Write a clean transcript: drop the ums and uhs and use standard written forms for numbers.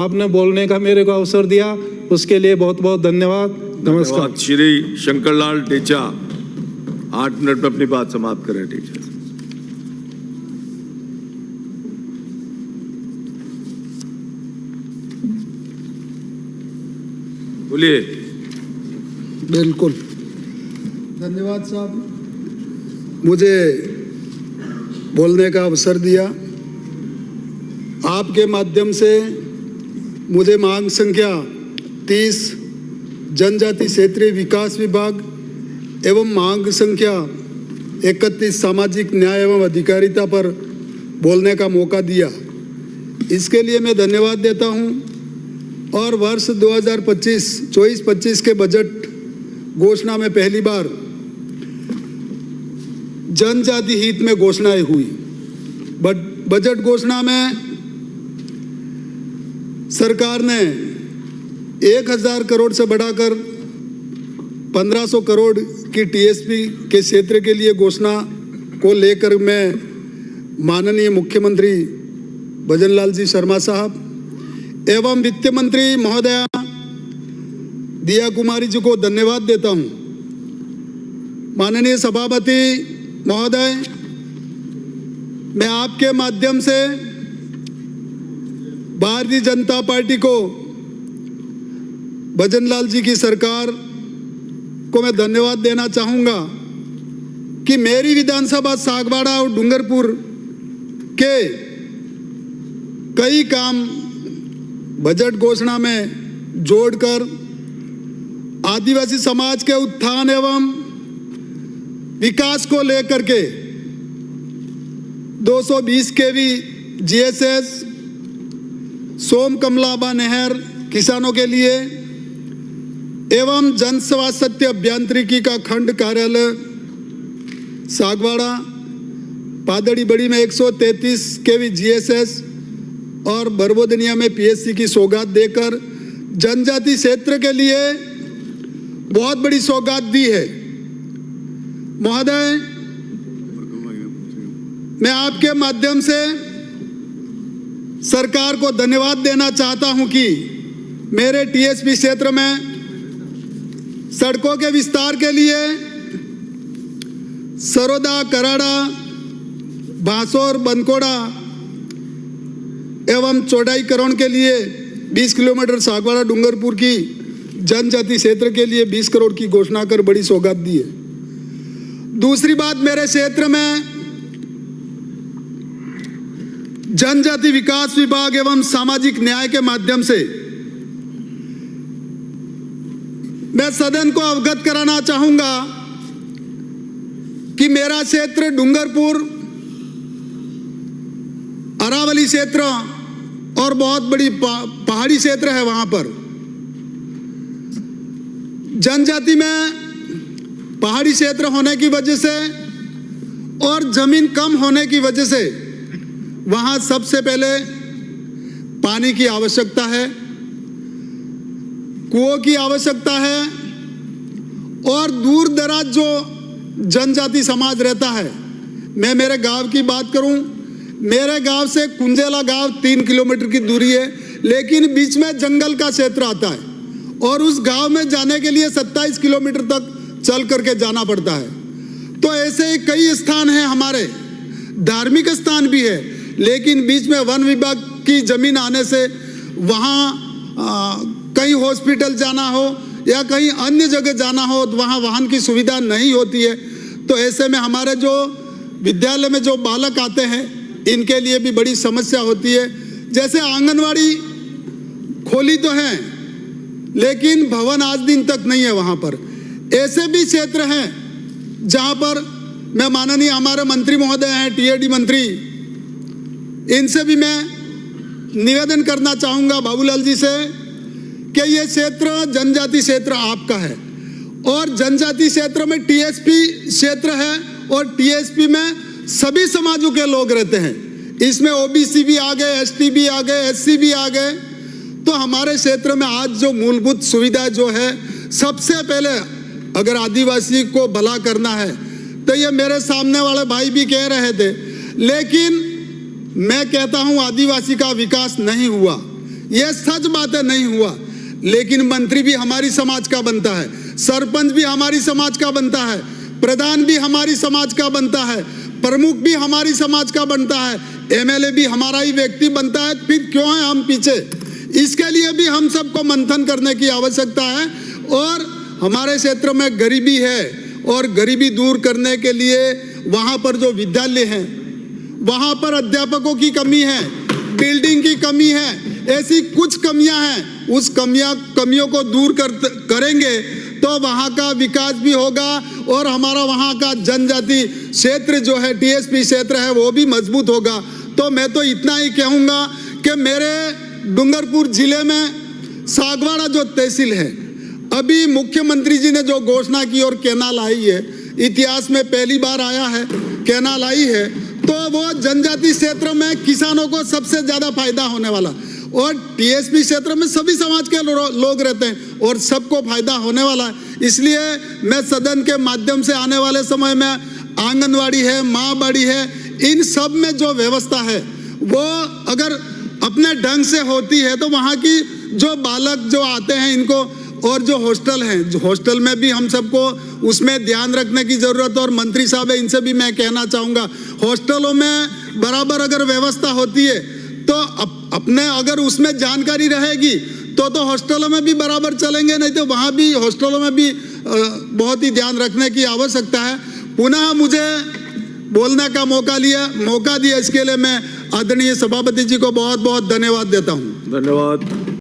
आपने बोलने का मेरे को अवसर दिया, उसके लिए बहुत बहुत धन्यवाद। नमस्कार। श्री शंकरलाल टेचा 8 मिनट में अपनी बात समाप्त करें। टेचा बोलिए। बिल्कुल, धन्यवाद साहब, मुझे बोलने का अवसर दिया। आपके माध्यम से मुझे मांग संख्या 30 जनजाति क्षेत्रीय विकास विभाग एवं मांग संख्या 31 सामाजिक न्याय एवं अधिकारिता पर बोलने का मौका दिया, इसके लिए मैं धन्यवाद देता हूं। और वर्ष 2024-25 के बजट घोषणा में पहली बार जनजाति हित में घोषणाएं हुई। बजट घोषणा में सरकार ने 1000 करोड़ से बढ़ाकर 1500 करोड़ की टीएसपी के क्षेत्र के लिए घोषणा को लेकर मैं माननीय मुख्यमंत्री भजनलाल जी शर्मा साहब एवं वित्त मंत्री महोदया दिया कुमारी जी को धन्यवाद देता हूं। माननीय सभापति महोदय, मैं आपके माध्यम से भारतीय जनता पार्टी को, भजनलाल जी की सरकार को मैं धन्यवाद देना चाहूंगा कि मेरी विधानसभा सागवाड़ा और डूंगरपुर के कई काम बजट घोषणा में जोड़कर आदिवासी समाज के उत्थान एवं विकास को लेकर के 220 केवी जीएसएस, सोम कमलाबा नहर किसानों के लिए एवं जन स्वास्थ्य अभियांत्रिकी का खंड कार्यालय सागवाड़ा, पादड़ी बड़ी में 133 केवी जीएसएस और बरबोदनिया में पीएससी की सौगात देकर जनजाति क्षेत्र के लिए बहुत बड़ी सौगात दी है। महोदय, मैं आपके माध्यम से सरकार को धन्यवाद देना चाहता हूं कि मेरे टीएसपी क्षेत्र में सड़कों के विस्तार के लिए सरोदा, कराड़ा, बांसोर, बनकोड़ा एवं चौड़ाईकरण के लिए 20 किलोमीटर सागवाड़ा डूंगरपुर की जनजाति क्षेत्र के लिए 20 करोड़ की घोषणा कर बड़ी सौगात दी है। दूसरी बात, मेरे क्षेत्र में जनजाति विकास विभाग एवं सामाजिक न्याय के माध्यम से मैं सदन को अवगत कराना चाहूंगा कि मेरा क्षेत्र डूंगरपुर, अरावली क्षेत्र और बहुत बड़ी पहाड़ी क्षेत्र है। वहां पर जनजाति में पहाड़ी क्षेत्र होने की वजह से और जमीन कम होने की वजह से वहां सबसे पहले पानी की आवश्यकता है, कुओं की आवश्यकता है और दूर दराज जो जनजाति समाज रहता है। मैं मेरे गांव की बात करूं, मेरे गांव से कुंजेला गांव 3 किलोमीटर की दूरी है, लेकिन बीच में जंगल का क्षेत्र आता है और उस गांव में जाने के लिए 27 किलोमीटर तक चल करके जाना पड़ता है। तो ऐसे कई स्थान हैं हमारे, धार्मिक स्थान भी है, लेकिन बीच में वन विभाग की जमीन आने से वहाँ कहीं हॉस्पिटल जाना हो या कहीं अन्य जगह जाना हो तो वहाँ वाहन की सुविधा नहीं होती है। तो ऐसे में हमारे जो विद्यालय में जो बालक आते हैं इनके लिए भी बड़ी समस्या होती है। जैसे आंगनवाड़ी खोली तो है लेकिन भवन आज दिन तक नहीं है वहाँ पर। ऐसे भी क्षेत्र हैं जहाँ पर मैं माननीय हमारे मंत्री महोदय हैं, टीएडी मंत्री, इनसे भी मैं निवेदन करना चाहूँगा बाबूलाल जी से कि ये क्षेत्र जनजाति क्षेत्र आपका है और जनजाति क्षेत्र में टीएसपी क्षेत्र है और टीएसपी में सभी समाजों के लोग रहते हैं। इसमें ओबीसी भी आ गए, एसटी भी आ गए, एससी भी आ गए। तो हमारे क्षेत्र में आज जो मूलभूत सुविधा जो है, सबसे पहले अगर आदिवासी को भला करना है तो ये मेरे सामने वाले भाई भी कह रहे थे, लेकिन मैं कहता हूं आदिवासी का विकास नहीं हुआ। ये सच बात है, नहीं हुआ। लेकिन मंत्री भी हमारी समाज का बनता है, सरपंच भी हमारी समाज का बनता है, प्रधान भी हमारी समाज का बनता है, प्रमुख भी हमारी समाज का बनता है, एमएलए भी हमारा ही व्यक्ति बनता है। फिर क्यों है हम पीछे? इसके लिए भी हम सबको मंथन करने की आवश्यकता है। और हमारे क्षेत्र में गरीबी है और गरीबी दूर करने के लिए वहाँ पर जो विद्यालय हैं वहाँ पर अध्यापकों की कमी है, बिल्डिंग की कमी है, ऐसी कुछ कमियां हैं। उस कमियों को दूर करेंगे तो वहाँ का विकास भी होगा और हमारा वहाँ का जनजाति क्षेत्र जो है, टीएसपी क्षेत्र है, वो भी मजबूत होगा। तो मैं तो इतना ही कहूँगा कि मेरे डूंगरपुर जिले में सागवाड़ा जो तहसील है, अभी मुख्यमंत्री जी ने जो घोषणा की और कैनाल आई है, इतिहास में पहली बार आया है, कैनाल आई है, तो वो जनजाति क्षेत्र में किसानों को सबसे ज्यादा फायदा होने वाला। और टीएसपी क्षेत्र में सभी समाज के लोग रहते हैं और सबको फायदा होने वाला है। इसलिए मैं सदन के माध्यम से आने वाले समय में आंगनवाड़ी है, माँ बाड़ी है, इन सब में जो व्यवस्था है वो अगर अपने ढंग से होती है तो वहाँ की जो बालक जो आते हैं इनको, और जो हॉस्टल हैं, जो हॉस्टल में भी हम सबको उसमें ध्यान रखने की जरूरत है। और मंत्री साहब है, इनसे भी मैं कहना चाहूँगा, हॉस्टलों में बराबर अगर व्यवस्था होती है तो अपने अगर उसमें जानकारी रहेगी तो हॉस्टलों में भी बराबर चलेंगे, नहीं तो वहाँ भी हॉस्टलों में भी बहुत ही ध्यान रखने की आवश्यकता है। पुनः मुझे बोलने का मौका दिया, इसके लिए मैं आदरणीय सभापति जी को बहुत बहुत धन्यवाद देता हूँ। धन्यवाद।